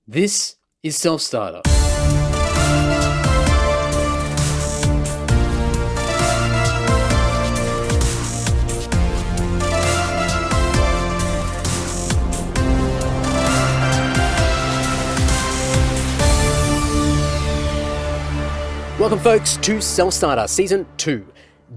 This is Self-Starter. Welcome, folks, to Self-Starter Season 2.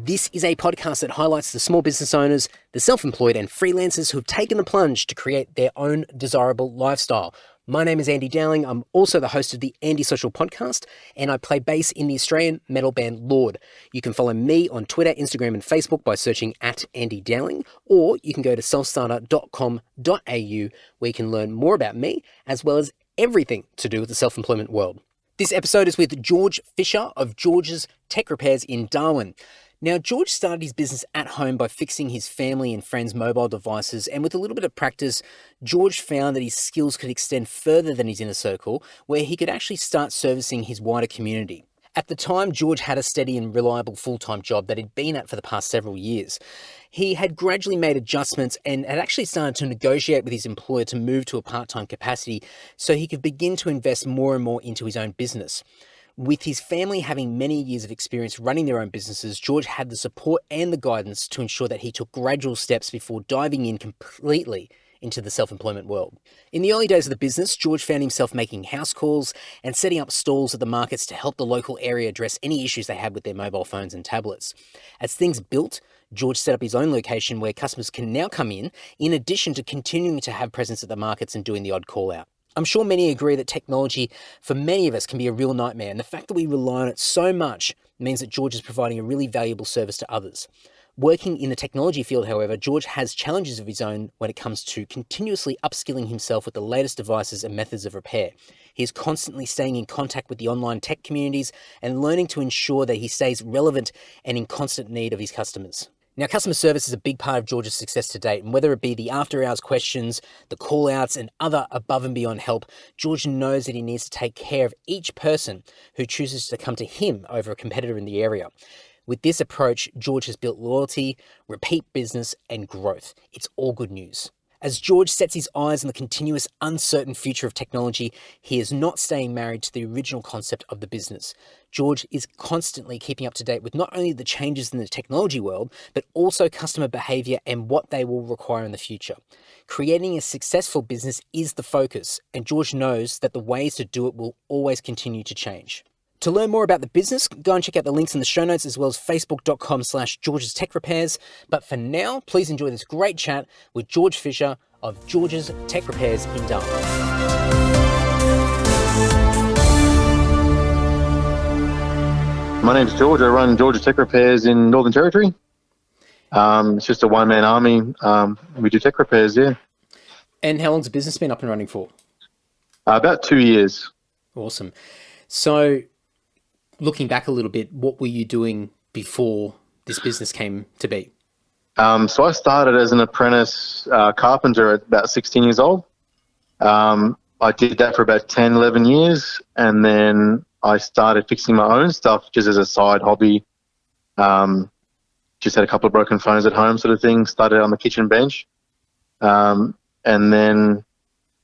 This is a podcast that highlights the small business owners, the self-employed and freelancers who have taken the plunge to create their own desirable lifestyle. My name is Andy Dowling. I'm also the host of the Andy Social Podcast, and I play bass in the Australian metal band Lord. You can follow me on Twitter, Instagram, and Facebook by searching at Andy Dowling, or you can go to selfstarter.com.au where you can learn more about me, as well as everything to do with the self-employment world. This episode is with George Fisher of George's Tech Repairs in Darwin. Now, George started his business at home by fixing his family and friends' mobile devices, and with a little bit of practice, George found that his skills could extend further than his inner circle, where he could actually start servicing his wider community. At the time, George had a steady and reliable full-time job that he'd been at for the past several years. He had gradually made adjustments and had actually started to negotiate with his employer to move to a part-time capacity so he could begin to invest more and more into his own business. With his family having many years of experience running their own businesses, George had the support and the guidance to ensure that he took gradual steps before diving in completely into the self-employment world. In the early days of the business, George found himself making house calls and setting up stalls at the markets to help the local area address any issues they had with their mobile phones and tablets. As things built, George set up his own location where customers can now come in addition to continuing to have presence at the markets and doing the odd call out. I'm sure many agree that technology for many of us can be a real nightmare, and the fact that we rely on it so much means that George is providing a really valuable service to others. Working in the technology field, however, George has challenges of his own when it comes to continuously upskilling himself with the latest devices and methods of repair. He is constantly staying in contact with the online tech communities and learning to ensure that he stays relevant and in constant need of his customers. Now, customer service is a big part of George's success to date, and whether it be the after-hours questions, the call-outs, and other above-and-beyond help, George knows that he needs to take care of each person who chooses to come to him over a competitor in the area. With this approach, George has built loyalty, repeat business, and growth. It's all good news. As George sets his eyes on the continuous, uncertain future of technology, he is not staying married to the original concept of the business. George is constantly keeping up to date with not only the changes in the technology world, but also customer behavior and what they will require in the future. Creating a successful business is the focus, and George knows that the ways to do it will always continue to change. To learn more about the business, go and check out the links in the show notes as well as facebook.com/George's Tech Repairs. But for now, please enjoy this great chat with George Fisher of George's Tech Repairs in Darwin. My name's George. I run George's Tech Repairs in Northern Territory. It's just a one-man army. We do tech repairs, yeah. And how long's the business been up and running for? About 2 years. Awesome. So, looking back a little bit, what were you doing before this business came to be? So I started as an apprentice carpenter at about 16 years old. I did that for about 10, 11 years, and then I started fixing my own stuff just as a side hobby. Just had a couple of broken phones at home sort of thing, started on the kitchen bench. And then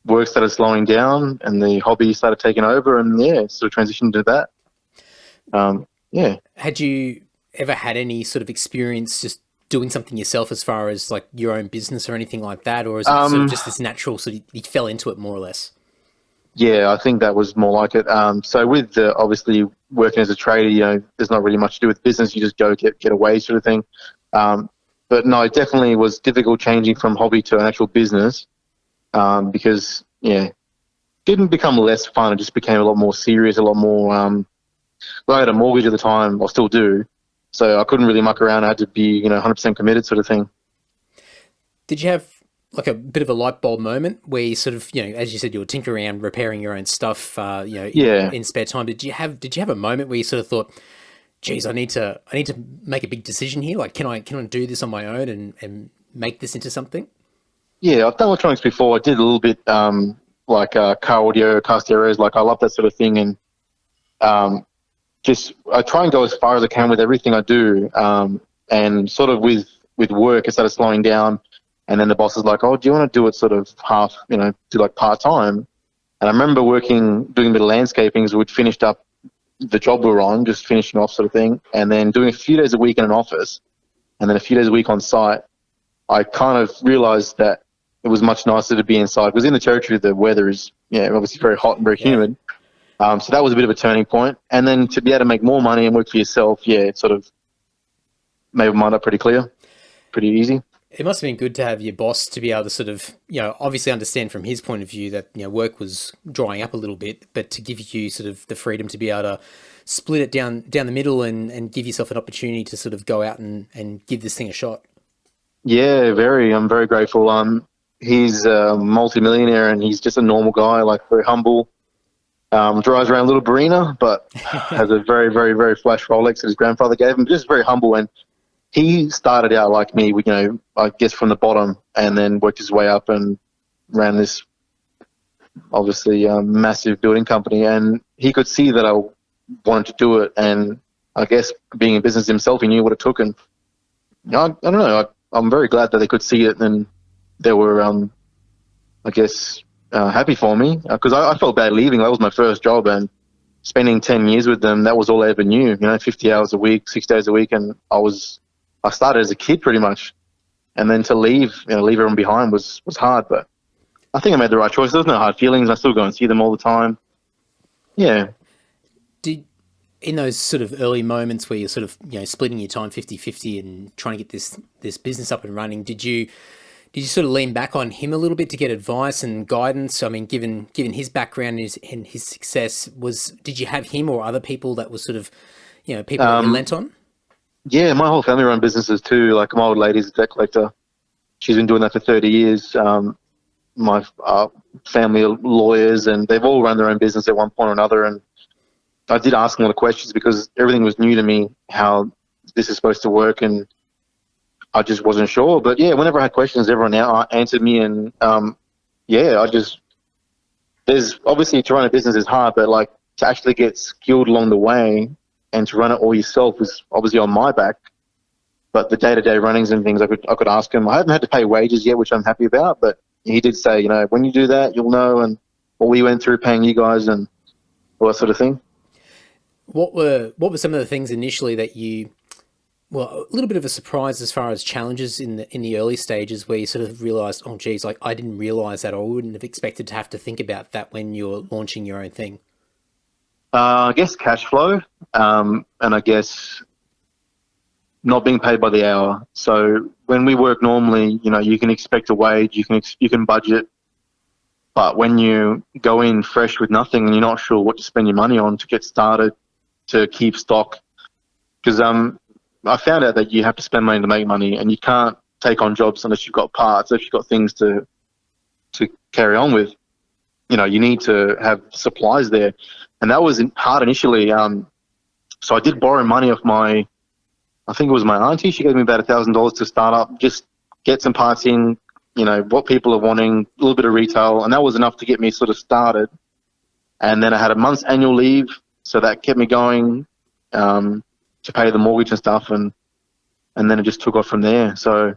work started slowing down and the hobby started taking over, and sort of transitioned to that. Had you ever had any sort of experience just doing something yourself as far as like your own business or anything like that? Or is it sort of just this natural sort of, you fell into it more or less? Yeah, I think that was more like it. So with obviously working as a trader, there's not really much to do with business. You just go get a wage sort of thing. But no, it definitely was difficult changing from hobby to an actual business because, it didn't become less fun. It just became a lot more serious, a lot more I had a mortgage at the time, I still do. So I couldn't really muck around. I had to be, 100% committed sort of thing. Did you have like a bit of a light bulb moment where you sort of, as you said, you were tinkering around, repairing your own stuff, in spare time? Did you have a moment where you sort of thought, geez, I need to make a big decision here. Like, can I do this on my own and make this into something? Yeah, I've done electronics before. I did a little bit like car audio, car stereos. Like I love that sort of thing, and I try and go as far as I can with everything I do. And sort of with work, I started slowing down, and then the boss is like, "Oh, do you want to do it sort of half? Do like part time?" And I remember doing a bit of landscaping, so we'd finished up the job we were on, just finishing off sort of thing, and then doing a few days a week in an office, and then a few days a week on site. I kind of realised that it was much nicer to be inside, because in the territory the weather is, obviously very hot and very humid. So that was a bit of a turning point. And then to be able to make more money and work for yourself, it sort of made my mind up pretty clear, pretty easy. It must have been good to have your boss to be able to sort of, obviously understand from his point of view that, work was drying up a little bit, but to give you sort of the freedom to be able to split it down the middle and give yourself an opportunity to sort of go out and give this thing a shot. Yeah, I'm very grateful. He's a multimillionaire and he's just a normal guy, like very humble. Drives around a little Barina, but has a very, very, very flash Rolex that his grandfather gave him. Just very humble. And he started out like me, I guess from the bottom, and then worked his way up and ran this obviously massive building company. And he could see that I wanted to do it. And I guess being in business himself, he knew what it took. And I don't know, I'm very glad that they could see it, and they were, I guess, happy for me, because I felt bad leaving. That was my first job, and spending 10 years with them, that was all I ever knew, 50 hours a week, 6 days a week. And I started as a kid pretty much. And then to leave everyone behind was hard, but I think I made the right choice. There's no hard feelings. I still go and see them all the time. Yeah. In those sort of early moments where you're sort of, splitting your time 50-50 and trying to get this business up and running, did you sort of lean back on him a little bit to get advice and guidance? I mean, given his background and his success, did you have him or other people that was sort of, people that you lent on? Yeah, my whole family run businesses too. Like my old lady's a debt collector. She's been doing that for 30 years. My family are lawyers, and they've all run their own business at one point or another. And I did ask them a lot of questions because everything was new to me, how this is supposed to work, and I just wasn't sure. But yeah, whenever I had questions, everyone now answered me. And there's obviously, to run a business is hard, but like to actually get skilled along the way and to run it all yourself was obviously on my back. But the day-to-day runnings and things, I could ask him. I haven't had to pay wages yet, which I'm happy about, but he did say, when you do that, you'll know, and what we went through paying you guys and all that sort of thing. What were some of the things initially that a little bit of a surprise as far as challenges in the early stages where you sort of realized, oh geez, like I didn't realize that, or I wouldn't have expected to have to think about that when you're launching your own thing? I guess cash flow, and I guess not being paid by the hour. So when we work normally, you can expect a wage, you can budget, but when you go in fresh with nothing and you're not sure what to spend your money on to get started, to keep stock, because I found out that you have to spend money to make money, and you can't take on jobs unless you've got parts, if you've got things to carry on with. You need to have supplies there. And that was hard initially. So I did borrow money off I think it was my auntie. She gave me about $1,000 to start up, just get some parts in, what people are wanting, a little bit of retail. And that was enough to get me sort of started. And then I had a month's annual leave, so that kept me going to pay the mortgage and stuff. And then it just took off from there. So,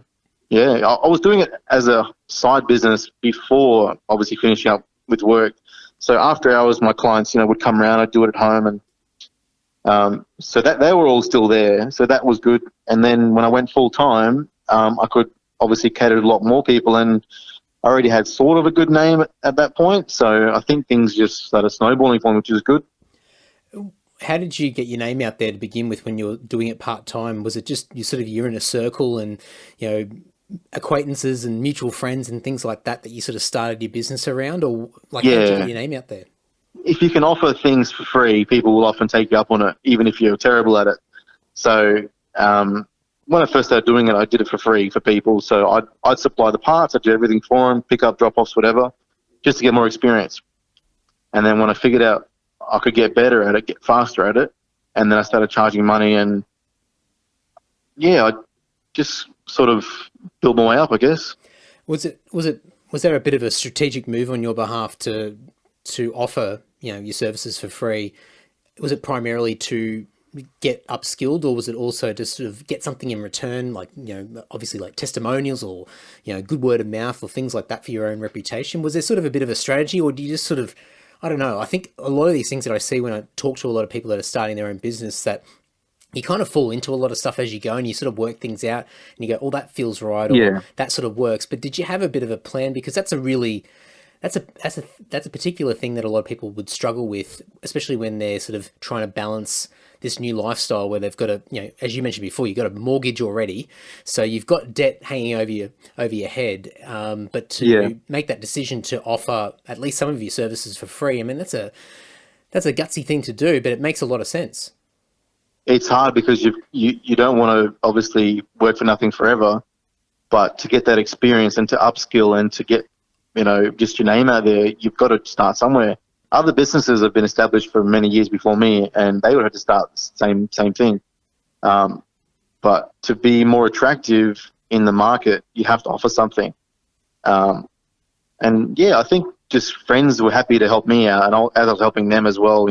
yeah, I was doing it as a side business before obviously finishing up with work. So after hours, my clients, would come around. I'd do it at home, and so that they were all still there. So that was good. And then when I went full time, I could obviously cater to a lot more people, and I already had sort of a good name at that point. So I think things just started snowballing for me, which is good. How did you get your name out there to begin with when you were doing it part time? Was it just you're in a circle and acquaintances and mutual friends and things like that you sort of started your business around, or how did you get your name out there? If you can offer things for free, people will often take you up on it, even if you're terrible at it. So when I first started doing it, I did it for free for people. So I'd supply the parts, I'd do everything for them, pick up, drop offs, whatever, just to get more experience. And then when I figured out I could get better at it, get faster at it, and then I started charging money, and I just sort of build my way up, I guess. Was there a bit of a strategic move on your behalf to offer your services for free? Was it primarily to get upskilled, or was it also to sort of get something in return, like, obviously like testimonials or, good word of mouth or things like that for your own reputation? Was there sort of a bit of a strategy, or do you just sort of, I don't know, I think a lot of these things that I see when I talk to a lot of people that are starting their own business, that you kind of fall into a lot of stuff as you go, and you sort of work things out and you go, oh, that feels right, or that sort of works. But did you have a bit of a plan? Because that's a particular thing that a lot of people would struggle with, especially when they're sort of trying to balance this new lifestyle where they've got a, as you mentioned before, you've got a mortgage already, so you've got debt hanging over your head. But to make that decision to offer at least some of your services for free, I mean, that's a gutsy thing to do, but it makes a lot of sense. It's hard because you don't want to obviously work for nothing forever, but to get that experience and to upskill and to get, just your name out there, you've got to start somewhere. Other businesses have been established for many years before me, and they would have to start the same thing. But to be more attractive in the market, you have to offer something. And I think just friends were happy to help me out, and as I was helping them as well,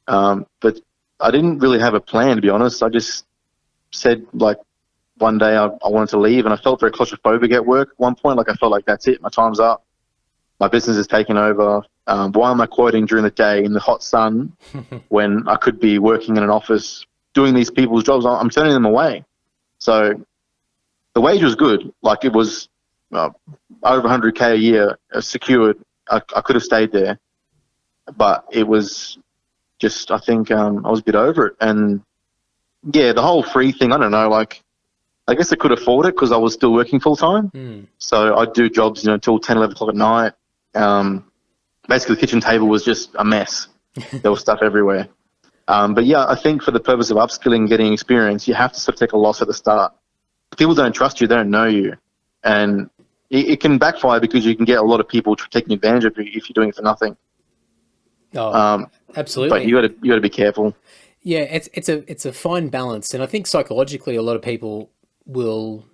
but I didn't really have a plan, to be honest. I just said, like, one day I wanted to leave, and I felt very claustrophobic at work at one point. Like, I felt like that's it, my time's up, my business is taken over. Why am I quoting during the day in the hot sun when I could be working in an office doing these people's jobs? I'm turning them away. So the wage was good. Like, it was over 100K a year secured. I could have stayed there, but it was just, I think I was a bit over it. And the whole free thing, I don't know, like, I guess I could afford it because I was still working full time. So I'd do jobs, till 10, 11 o'clock at night. Basically the kitchen table was just a mess. There was stuff everywhere. But I think for the purpose of upskilling, getting experience, you have to sort of take a loss at the start. People don't trust you, they don't know you. And it can backfire because you can get a lot of people taking advantage of you if you're doing it for nothing. Oh, absolutely. But you got to be careful. Yeah, it's a fine balance, and I think psychologically a lot of people will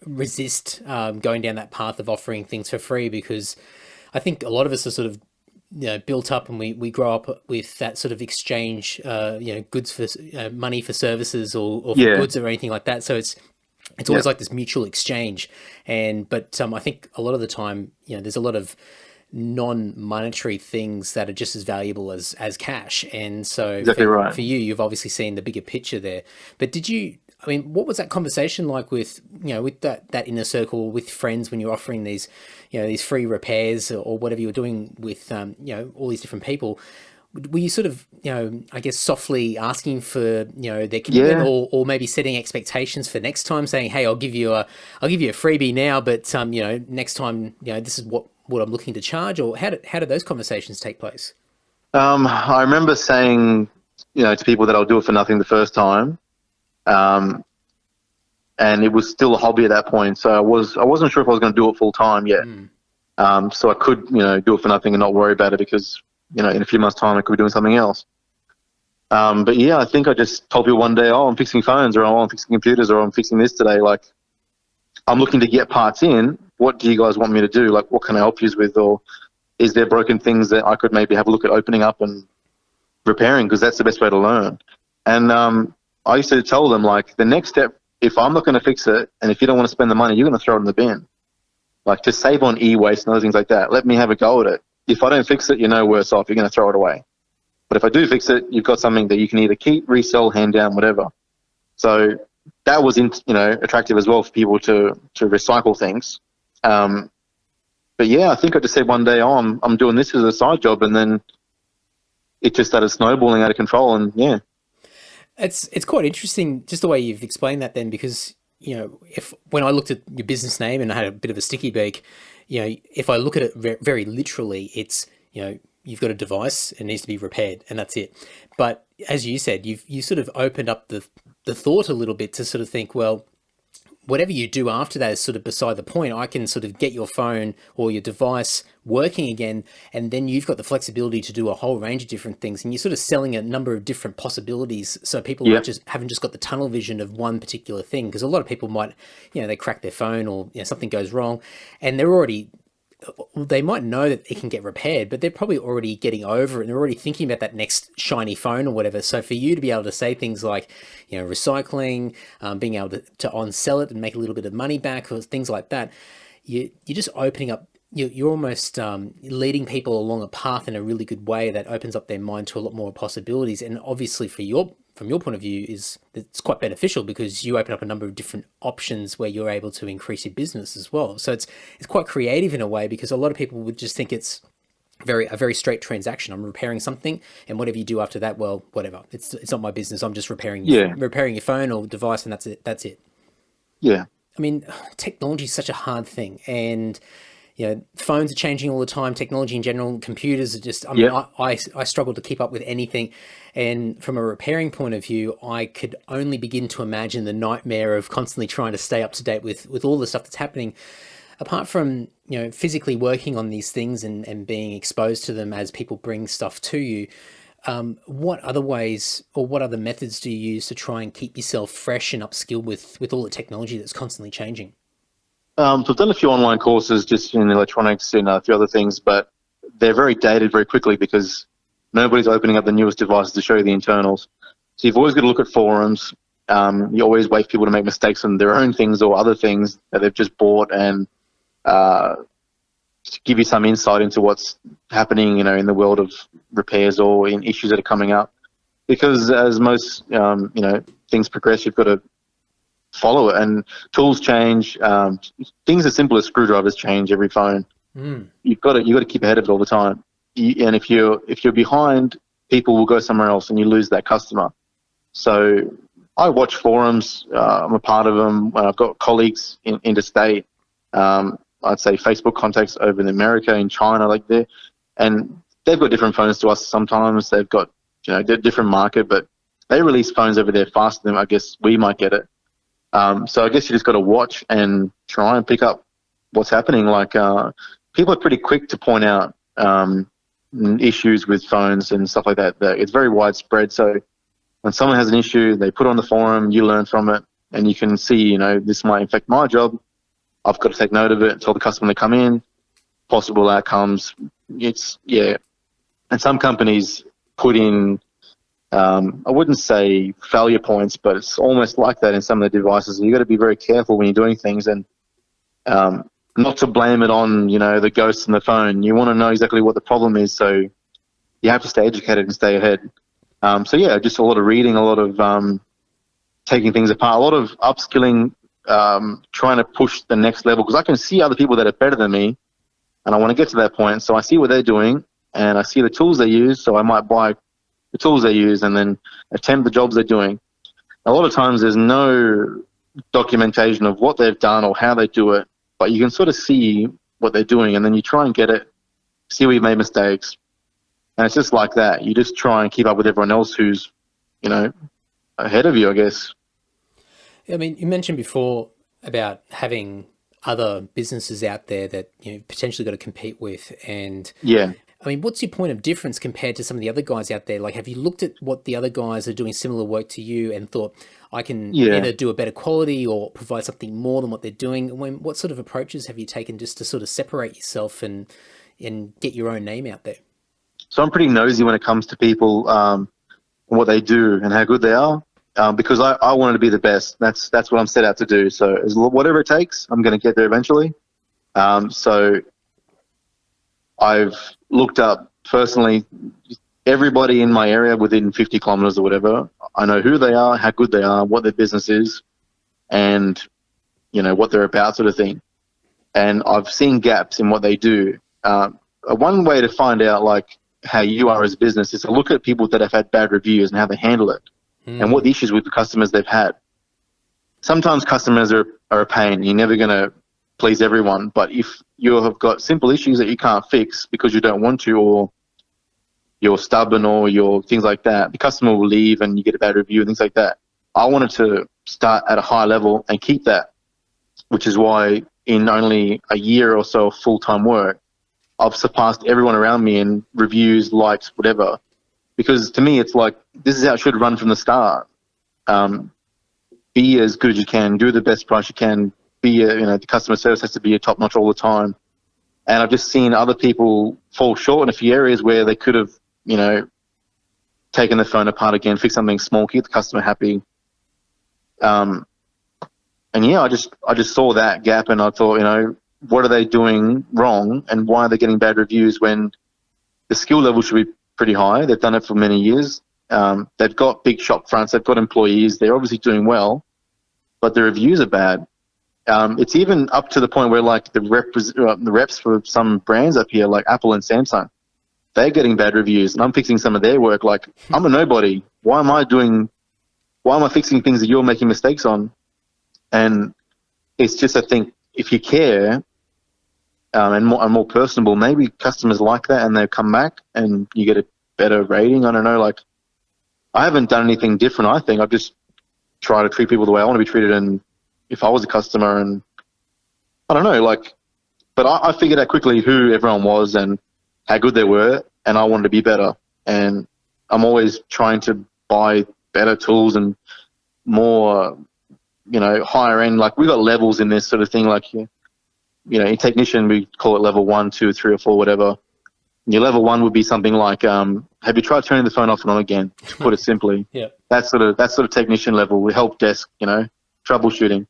resist going down that path of offering things for free, because I think a lot of us are sort of built up, and we grow up with that sort of exchange, goods for money for services, or for goods or anything like that. So it's always like this mutual exchange, but I think a lot of the time, there's a lot of non-monetary things that are just as valuable as cash. And so exactly right. For you, you've obviously seen the bigger picture there. But what was that conversation like with, with that inner circle, with friends, when you're offering these, these free repairs or whatever you're doing with, all these different people? Were you sort of, I guess softly asking for, their commitment, or maybe setting expectations for next time, saying, hey, I'll give you a freebie now, but, next time, this is what I'm looking to charge? Or how did those conversations take place? I remember saying, to people that I'll do it for nothing the first time. And it was still a hobby at that point. So I wasn't sure if I was going to do it full time yet. So I could, do it for nothing and not worry about it, because, in a few months' time I could be doing something else. But I think I just told people one day, oh, I'm fixing phones, or oh, I'm fixing computers, or I'm fixing this today. Like, I'm looking to get parts in. What do you guys want me to do? Like, what can I help you with? Or is there broken things that I could maybe have a look at opening up and repairing? Because that's the best way to learn. And I used to tell them, like, the next step, if I'm not going to fix it, and if you don't want to spend the money, you're going to throw it in the bin. Like, to save on e-waste and other things like that, let me have a go at it. If I don't fix it, you're no worse off. You're going to throw it away. But if I do fix it, you've got something that you can either keep, resell, hand down, whatever. So that was, attractive as well for people to recycle things. But I think I just said one day, oh, I'm doing this as a side job, and then it just started snowballing out of control. And it's quite interesting just the way you've explained that then, because when I looked at your business name and I had a bit of a sticky beak, if I look at it very literally, it's you've got a device, it needs to be repaired, and that's it. But as you said, you sort of opened up the thought a little bit to sort of think, well, whatever you do after that is sort of beside the point. I can sort of get your phone or your device working again, and then you've got the flexibility to do a whole range of different things, and you're sort of selling a number of different possibilities, so people haven't just got the tunnel vision of one particular thing. Because a lot of people might, they crack their phone, or something goes wrong, and they're already they might know that it can get repaired, but they're probably already getting over it and they're already thinking about that next shiny phone or whatever. So for you to be able to say things like, recycling, being able to on-sell it and make a little bit of money back or things like that, you're just opening up, you're almost leading people along a path in a really good way that opens up their mind to a lot more possibilities. And obviously from your point of view, it's quite beneficial because you open up a number of different options where you're able to increase your business as well. So it's quite creative in a way, because a lot of people would just think it's a very straight transaction. I'm repairing something, and whatever you do after that, well, whatever. It's not my business. I'm just repairing your phone or device, and that's it. Yeah. I mean, technology is such a hard thing, and phones are changing all the time. Technology in general, computers are just, I struggle to keep up with anything. And from a repairing point of view, I could only begin to imagine the nightmare of constantly trying to stay up to date with all the stuff that's happening. Apart from, physically working on these things and being exposed to them as people bring stuff to you, what other ways or what other methods do you use to try and keep yourself fresh and upskilled with all the technology that's constantly changing? So I've done a few online courses just in electronics and a few other things, but they're very dated very quickly because nobody's opening up the newest devices to show you the internals. So you've always got to look at forums. You always wait for people to make mistakes on their own things or other things that they've just bought, and to give you some insight into what's happening, in the world of repairs or in issues that are coming up. Because as most, things progress, you've got to follow it, and tools change. Things as simple as screwdrivers change every phone. You've got to keep ahead of it all the time. And if you're behind, people will go somewhere else, and you lose that customer. So I watch forums. I'm a part of them. I've got colleagues interstate. I'd say Facebook contacts over in America, in China, and they've got different phones to us. Sometimes they've got they're different market, but they release phones over there faster than I guess we might get it. So I guess you just got to watch and try and pick up what's happening. People are pretty quick to point out issues with phones and stuff like that. It's very widespread. So when someone has an issue, they put it on the forum, you learn from it, and you can see, this might affect my job. I've got to take note of it, tell the customer to come in, possible outcomes. And some companies put in, I wouldn't say failure points, but it's almost like that in some of the devices. You got to be very careful when you're doing things, and not to blame it on, the ghosts in the phone. You want to know exactly what the problem is, so you have to stay educated and stay ahead. Just a lot of reading, a lot of taking things apart, a lot of upskilling, trying to push the next level, because I can see other people that are better than me, and I want to get to that point. So I see what they're doing, and I see the tools they use, so I might buy the tools they use and then attempt the jobs they're doing. A lot of times there's no documentation of what they've done or how they do it, but you can sort of see what they're doing, and then you try and get it, see where you made mistakes. And it's just like that. You just try and keep up with everyone else who's, ahead of you, I guess. I mean, you mentioned before about having other businesses out there that potentially got to compete with, and I mean, what's your point of difference compared to some of the other guys out there? Have you looked at what the other guys are doing similar work to you and thought, I can either do a better quality or provide something more than what they're doing? What sort of approaches have you taken just to sort of separate yourself and get your own name out there? So I'm pretty nosy when it comes to people, what they do and how good they are, because I wanted to be the best. That's what I'm set out to do. So whatever it takes, I'm going to get there eventually. So I've looked up personally everybody in my area within 50 kilometers or whatever. I know who they are, how good they are, what their business is, and what they're about, sort of thing. And I've seen gaps in what they do. One way to find out how you are as a business is to look at people that have had bad reviews and how they handle it, and what the issues with the customers they've had. Sometimes customers are a pain. You're never going to please everyone, but if you have got simple issues that you can't fix because you don't want to, or you're stubborn, or you're things like that, the customer will leave and you get a bad review and things like that. I wanted to start at a high level and keep that, which is why in only a year or so of full-time work, I've surpassed everyone around me in reviews, likes, whatever. Because to me, it's this is how it should run from the start. Be as good as you can, do the best price you can, the customer service has to be top-notch all the time. And I've just seen other people fall short in a few areas where they could have, taken the phone apart again, fix something small, keep the customer happy. And yeah, I just saw that gap, and I thought, what are they doing wrong, and why are they getting bad reviews when the skill level should be pretty high? They've done it for many years. They've got big shop fronts, they've got employees, they're obviously doing well, but the reviews are bad. It's even up to the point where like the reps for some brands up here, like Apple and Samsung, they're getting bad reviews, and I'm fixing some of their work. Like, I'm a nobody. Why am I fixing things that you're making mistakes on? And it's just, I think, if you care and more personable, maybe customers like that, and they come back and you get a better rating. I don't know. Like, I haven't done anything different. I think I've just tried to treat people the way I want to be treated. And if I was a customer, and I don't know, like, but I figured out quickly who everyone was and how good they were, and I wanted to be better. And I'm always trying to buy better tools and more, higher end. Like, we got levels in this sort of thing. Like, in technician, we call it level 1, 2, 3, or 4, whatever. Your level 1 would be something like, have you tried turning the phone off and on again? To put it simply, Yeah. That sort of technician level, help desk, troubleshooting.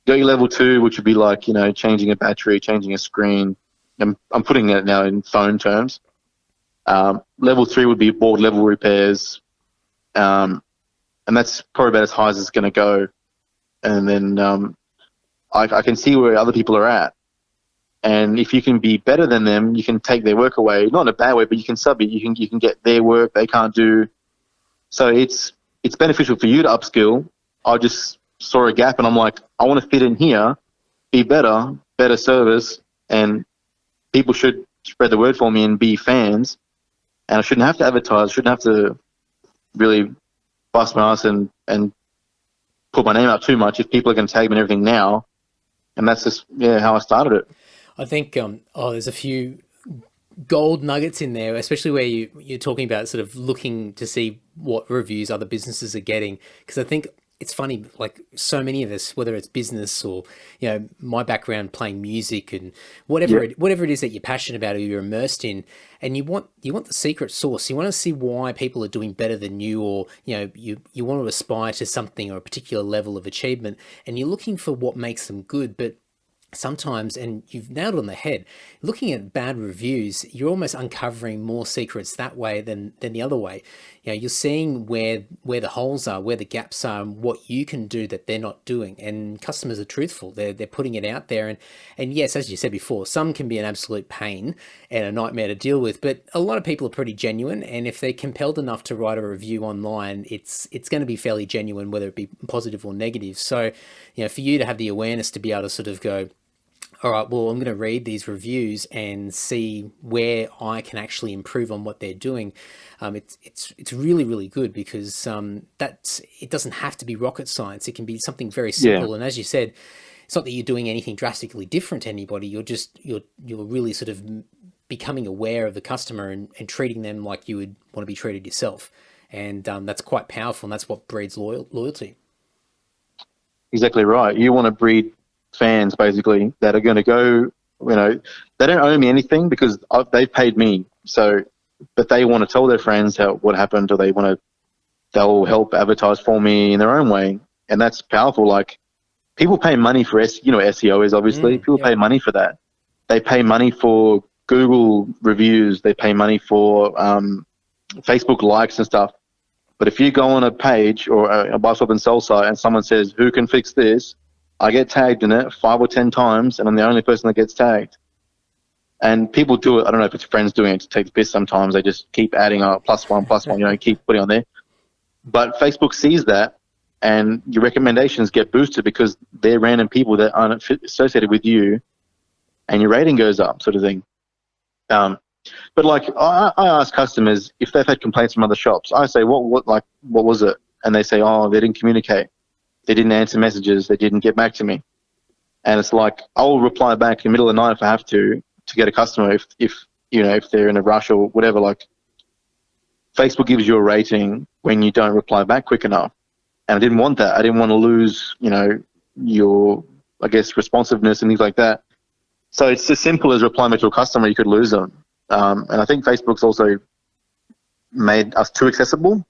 Go your level 2, which would be like, changing a battery, changing a screen. I'm putting it now in phone terms. Level 3 would be board level repairs, and that's probably about as high as it's going to go. And then I can see where other people are at. And if you can be better than them, you can take their work away. Not in a bad way, but you can sub it. You can get their work they can't do. So it's beneficial for you to upskill. I just saw a gap, and I'm like, I want to fit in here, be better service, and people should spread the word for me and be fans. And I shouldn't have to advertise. Shouldn't have to really bust my ass and put my name out too much if people are going to tag me and everything now. And that's just how I started it. I think there's a few gold nuggets in there, especially where you're talking about sort of looking to see what reviews other businesses are getting. Because I think it's funny, like so many of us, whether it's business or, my background playing music and whatever it is that you're passionate about or you're immersed in, and you want the secret sauce. You want to see why people are doing better than you, or, you want to aspire to something or a particular level of achievement, and you're looking for what makes them good. But sometimes, and you've nailed it on the head, looking at bad reviews, you're almost uncovering more secrets that way than the other way. You're seeing where the holes are, where the gaps are, and what you can do that they're not doing. And customers are truthful. They're putting it out there. And yes, as you said before, some can be an absolute pain and a nightmare to deal with, but a lot of people are pretty genuine. And if they're compelled enough to write a review online, it's going to be fairly genuine, whether it be positive or negative. So, for you to have the awareness to be able to sort of go, all right, well, I'm going to read these reviews and see where I can actually improve on what they're doing. It's really, really good, because it doesn't have to be rocket science. It can be something very simple. Yeah. And as you said, it's not that you're doing anything drastically different to anybody. You're really sort of becoming aware of the customer and treating them like you would want to be treated yourself. And that's quite powerful, and that's what breeds loyalty. Exactly right. You want to breed fans, basically, that are going to go, they don't owe me anything because they've paid me. So, but they want to tell their friends what happened, or they'll help advertise for me in their own way. And that's powerful. Like, people pay money for SEO is obviously, people pay money for that. They pay money for Google reviews. They pay money for Facebook likes and stuff. But if you go on a page or a buy, swap and sell site and someone says, who can fix this? I get tagged in it 5 or 10 times, and I'm the only person that gets tagged. And people do it. I don't know if it's friends doing it to take the piss sometimes. They just keep adding +1, keep putting on there. But Facebook sees that, and your recommendations get boosted because they're random people that aren't associated with you, and your rating goes up, sort of thing. But like, I ask customers if they've had complaints from other shops. I say, what was it? And they say, they didn't communicate. They didn't answer messages. They didn't get back to me. And it's like, I'll reply back in the middle of the night if I have to get a customer if they're in a rush or whatever. Like, Facebook gives you a rating when you don't reply back quick enough. And I didn't want that. I didn't want to lose, your, I guess, responsiveness and things like that. So it's as simple as replying to a customer, you could lose them. And I think Facebook's also made us too accessible.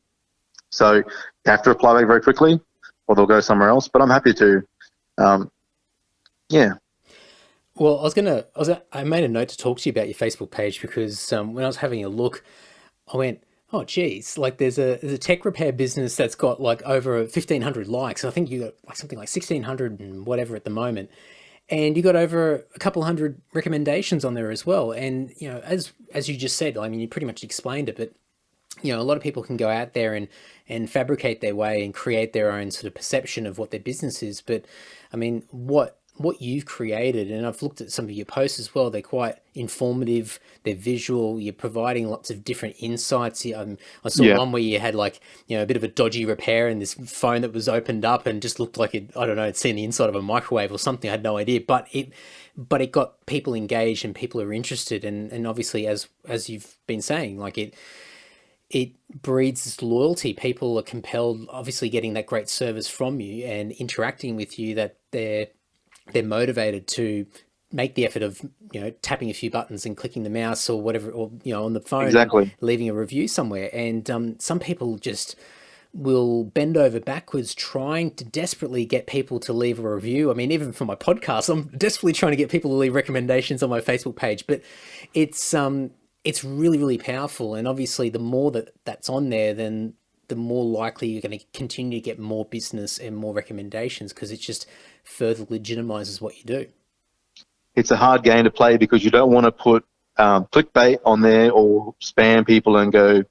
So you have to reply back very quickly or they'll go somewhere else. But I'm happy to. Yeah. Well, I made a note to talk to you about your Facebook page because when I was having a look, I went, oh, geez, like there's a tech repair business that's got like over 1,500 likes. I think you got like something like 1,600 and whatever at the moment. And you got over a couple hundred recommendations on there as well. And, you know, as you just said, I mean, you pretty much explained it, but, you know, a lot of people can go out there and fabricate their way and create their own sort of perception of what their business is. But, I mean, what you've created, and I've looked at some of your posts as well, they're quite informative, they're visual, you're providing lots of different insights. I saw one where you had like, you know, a bit of a dodgy repair and this phone that was opened up and just looked like it'd seen the inside of a microwave or something. I had no idea, but it got people engaged and people are interested. And obviously, as you've been saying, like it breeds this loyalty. People are compelled, obviously getting that great service from you and interacting with you, that they're motivated to make the effort of, you know, tapping a few buttons and clicking the mouse or whatever, or, you know, on the phone, exactly, leaving a review somewhere. And some people just will bend over backwards trying to desperately get people to leave a review. I mean, even for my podcast, I'm desperately trying to get people to leave recommendations on my Facebook page, but it's really, really powerful. And obviously the more that's on there, then the more likely you're going to continue to get more business and more recommendations, because it just further legitimizes what you do. It's a hard game to play because you don't want to put clickbait on there or spam people and go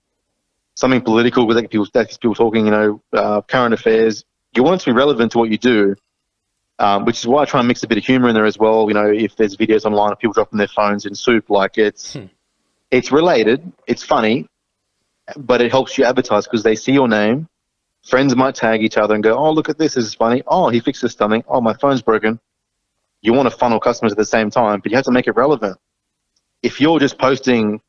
something political with people talking, you know, current affairs. You want it to be relevant to what you do, which is why I try and mix a bit of humor in there as well. You know, if there's videos online of people dropping their phones in soup, like it's related, it's funny, but it helps you advertise because they see your name. Friends might tag each other and go, oh, look at this is funny. Oh, he fixed this something. Oh, my phone's broken. You want to funnel customers at the same time, but you have to make it relevant. If you're just posting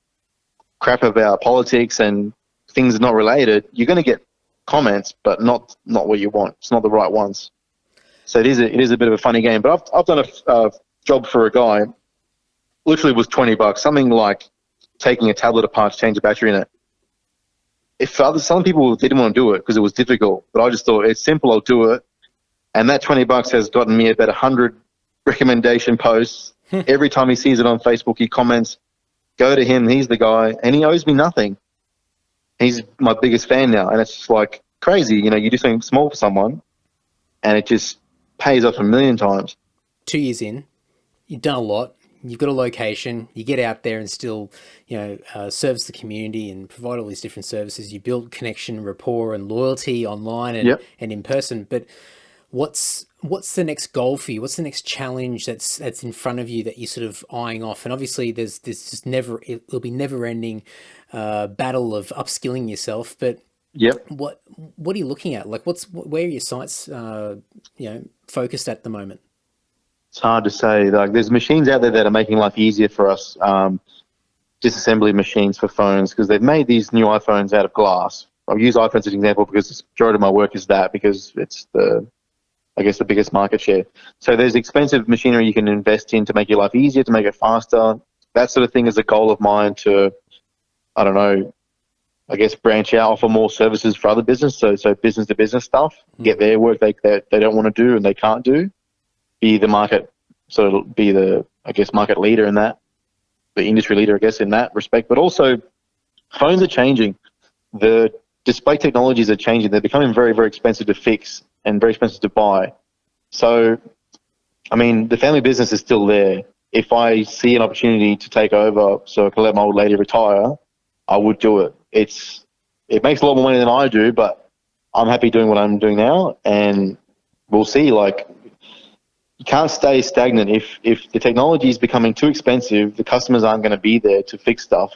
crap about politics and things not related, you're going to get comments, but not what you want. It's not the right ones. So it is a bit of a funny game. But I've done a job for a guy. Literally was $20, something like taking a tablet apart to change the battery in it. Some people didn't want to do it because it was difficult, but I just thought it's simple, I'll do it. And that $20 has gotten me about 100 recommendation posts. Every time he sees it on Facebook, he comments, go to him, he's the guy, and he owes me nothing. He's my biggest fan now, and it's just like crazy. You know, you do something small for someone, and it just pays off a million times. 2 years in, you've done a lot. You've got a location, you get out there and still, you know, service the community and provide all these different services. You build connection, rapport and loyalty online and in person. But what's the next goal for you? What's the next challenge that's in front of you that you're sort of eyeing off? And obviously there's just it'll be never ending battle of upskilling yourself. But what are you looking at? Like where are your sights, focused at the moment? It's hard to say. Like, there's machines out there that are making life easier for us. Disassembly machines for phones, because they've made these new iPhones out of glass. I'll use iPhones as an example because the majority of my work is that, because it's the biggest market share. So there's expensive machinery you can invest in to make your life easier, to make it faster. That sort of thing is a goal of mine to, I don't know, I guess branch out, offer more services for other business. So business to business stuff, get their work they don't want to do and they can't do. Be the market, market leader in that, the industry leader, I guess, in that respect. But also, phones are changing. The display technologies are changing. They're becoming very, very expensive to fix and very expensive to buy. So, I mean, the family business is still there. If I see an opportunity to take over so I can let my old lady retire, I would do it. It makes a lot more money than I do, but I'm happy doing what I'm doing now, and we'll see. Like, you can't stay stagnant. If the technology is becoming too expensive, the customers aren't going to be there to fix stuff.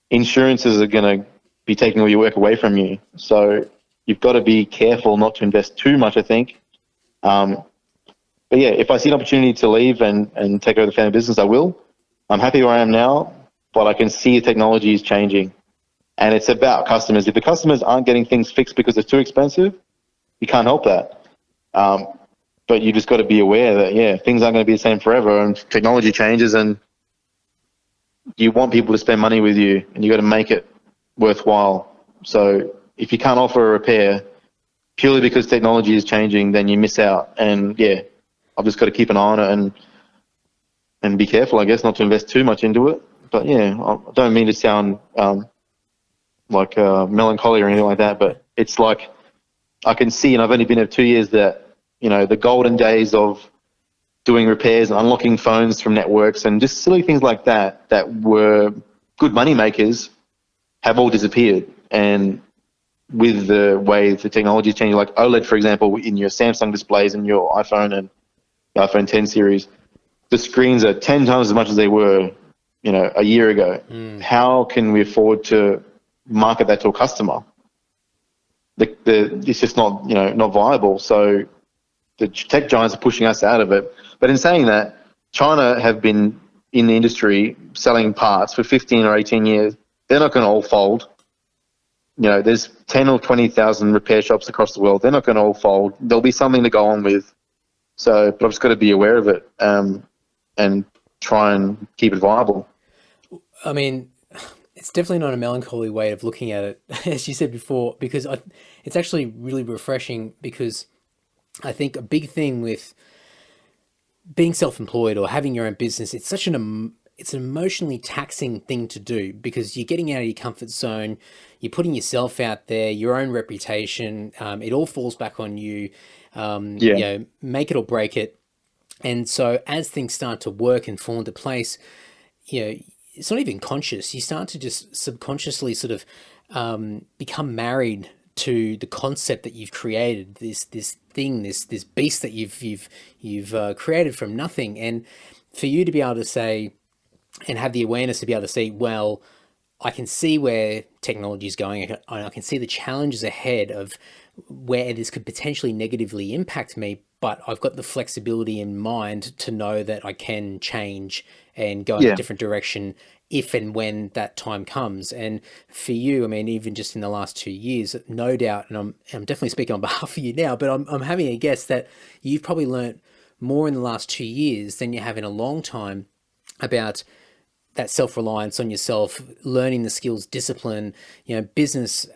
Insurances are going to be taking all your work away from you. So you've got to be careful not to invest too much, I think. But yeah, if I see an opportunity to leave and take over the family business, I will. I'm happy where I am now, but I can see the technology is changing. And it's about customers. If the customers aren't getting things fixed because it's too expensive, you can't help that. but you just got to be aware that, things aren't going to be the same forever, and technology changes, and you want people to spend money with you, and you got to make it worthwhile. So if you can't offer a repair purely because technology is changing, then you miss out. And I've just got to keep an eye on it and be careful, I guess, not to invest too much into it. But I don't mean to sound like melancholy or anything like that, but it's like I can see, and I've only been there 2 years, that the golden days of doing repairs and unlocking phones from networks and just silly things like that were good money makers have all disappeared. And with the way the technology is changing, like OLED, for example, in your Samsung displays and your iPhone and the iPhone 10 series, the screens are 10 times as much as they were, a year ago. How can we afford to market that to a customer? It's just not, not viable. So the tech giants are pushing us out of it. But in saying that, China have been in the industry selling parts for 15 or 18 years. They're not going to all fold. There's 10 or 20,000 repair shops across the world. They're not going to all fold. There'll be something to go on with. So, but I've just got to be aware of it and try and keep it viable. I mean, it's definitely not a melancholy way of looking at it, as you said before, because it's actually really refreshing, because I think a big thing with being self-employed or having your own business, it's an emotionally taxing thing to do, because you're getting out of your comfort zone, you're putting yourself out there, your own reputation, it all falls back on you, make it or break it. And so as things start to work and fall into place, it's not even conscious. You start to just subconsciously sort of become married to the concept that you've created, this thing, this beast that you've created from nothing. And for you to be able to say, and have the awareness to be able to see, well, I can see where technology is going. I can see the challenges ahead of where this could potentially negatively impact me, but I've got the flexibility in mind to know that I can change and go in a different direction if and when that time comes. And for you, I mean, even just in the last 2 years, no doubt, and I'm definitely speaking on behalf of you now, but I'm having a guess that you've probably learnt more in the last 2 years than you have in a long time about that self-reliance on yourself, learning the skills, discipline, business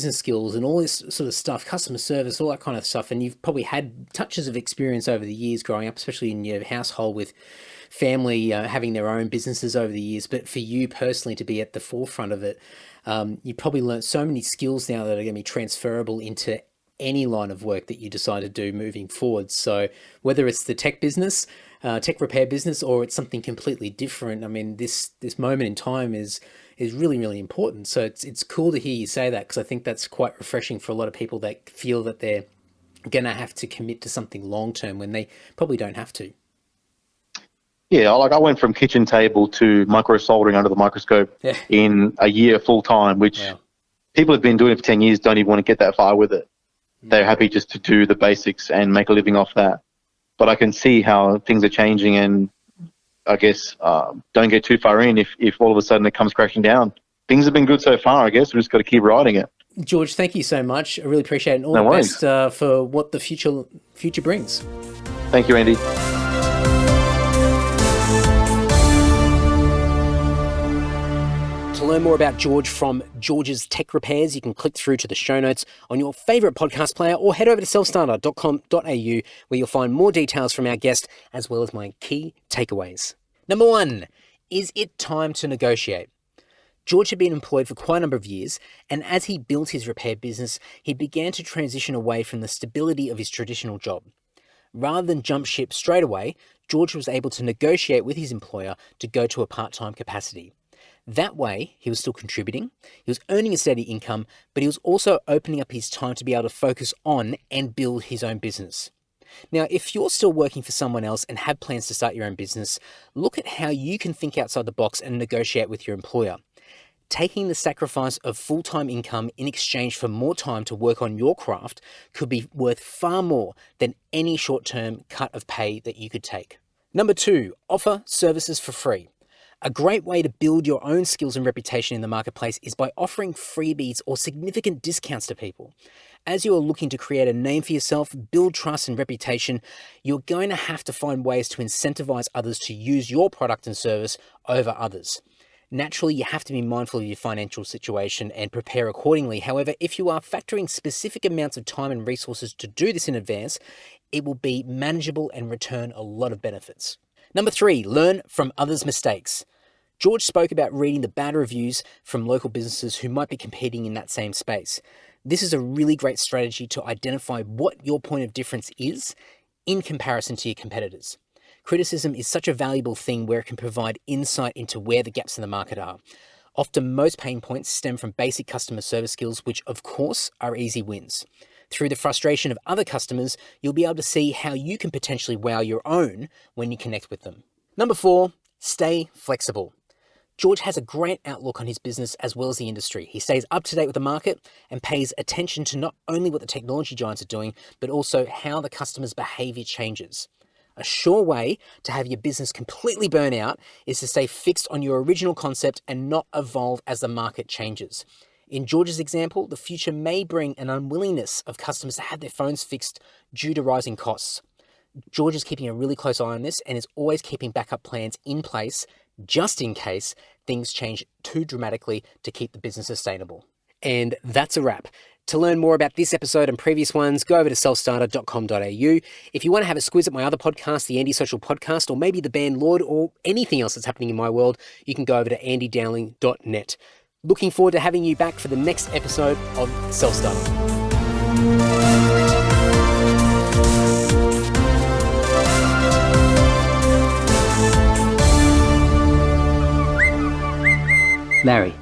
skills and all this sort of stuff, customer service, all that kind of stuff. And you've probably had touches of experience over the years growing up, especially in your household with family having their own businesses over the years. But for you personally to be at the forefront of it, you probably learned so many skills now that are going to be transferable into any line of work that you decide to do moving forward. So whether it's the tech business, tech repair business, or it's something completely different, I mean, this moment in time is really, really important. So it's cool to hear you say that, because I think that's quite refreshing for a lot of people that feel that they're going to have to commit to something long-term when they probably don't have to. Yeah, I went from kitchen table to micro soldering under the microscope in a year full time, which people have been doing it for 10 years, don't even want to get that far with it. They're happy just to do the basics and make a living off that. But I can see how things are changing, and I guess don't get too far in if all of a sudden it comes crashing down. Things have been good so far, I guess. We've just got to keep riding it. George, thank you so much. I really appreciate it. And all the best for what the future brings. Thank you, Andy. To learn more about George from George's Tech Repairs, you can click through to the show notes on your favourite podcast player, or head over to selfstarter.com.au, where you'll find more details from our guest, as well as my key takeaways. Number 1, is it time to negotiate? George had been employed for quite a number of years, and as he built his repair business, he began to transition away from the stability of his traditional job. Rather than jump ship straight away, George was able to negotiate with his employer to go to a part-time capacity. That way, he was still contributing, he was earning a steady income, but he was also opening up his time to be able to focus on and build his own business. Now, if you're still working for someone else and have plans to start your own business, look at how you can think outside the box and negotiate with your employer. Taking the sacrifice of full-time income in exchange for more time to work on your craft could be worth far more than any short-term cut of pay that you could take. Number 2, offer services for free. A great way to build your own skills and reputation in the marketplace is by offering freebies or significant discounts to people. As you are looking to create a name for yourself, build trust and reputation, you're going to have to find ways to incentivize others to use your product and service over others. Naturally, you have to be mindful of your financial situation and prepare accordingly. However, if you are factoring specific amounts of time and resources to do this in advance, it will be manageable and return a lot of benefits. Number 3, learn from others' mistakes. George spoke about reading the bad reviews from local businesses who might be competing in that same space. This is a really great strategy to identify what your point of difference is in comparison to your competitors. Criticism is such a valuable thing where it can provide insight into where the gaps in the market are. Often most pain points stem from basic customer service skills, which of course are easy wins. Through the frustration of other customers, you'll be able to see how you can potentially wow your own when you connect with them. Number 4, stay flexible. George has a great outlook on his business as well as the industry. He stays up to date with the market and pays attention to not only what the technology giants are doing, but also how the customer's behavior changes. A sure way to have your business completely burn out is to stay fixed on your original concept and not evolve as the market changes. In George's example, the future may bring an unwillingness of customers to have their phones fixed due to rising costs. George is keeping a really close eye on this and is always keeping backup plans in place just in case things change too dramatically to keep the business sustainable. And that's a wrap. To learn more about this episode and previous ones, go over to selfstarter.com.au. If you want to have a squiz at my other podcast, the Andy Social Podcast, or maybe the band Lord, or anything else that's happening in my world, you can go over to andydowling.net. Looking forward to having you back for the next episode of Self-Starter. Larry.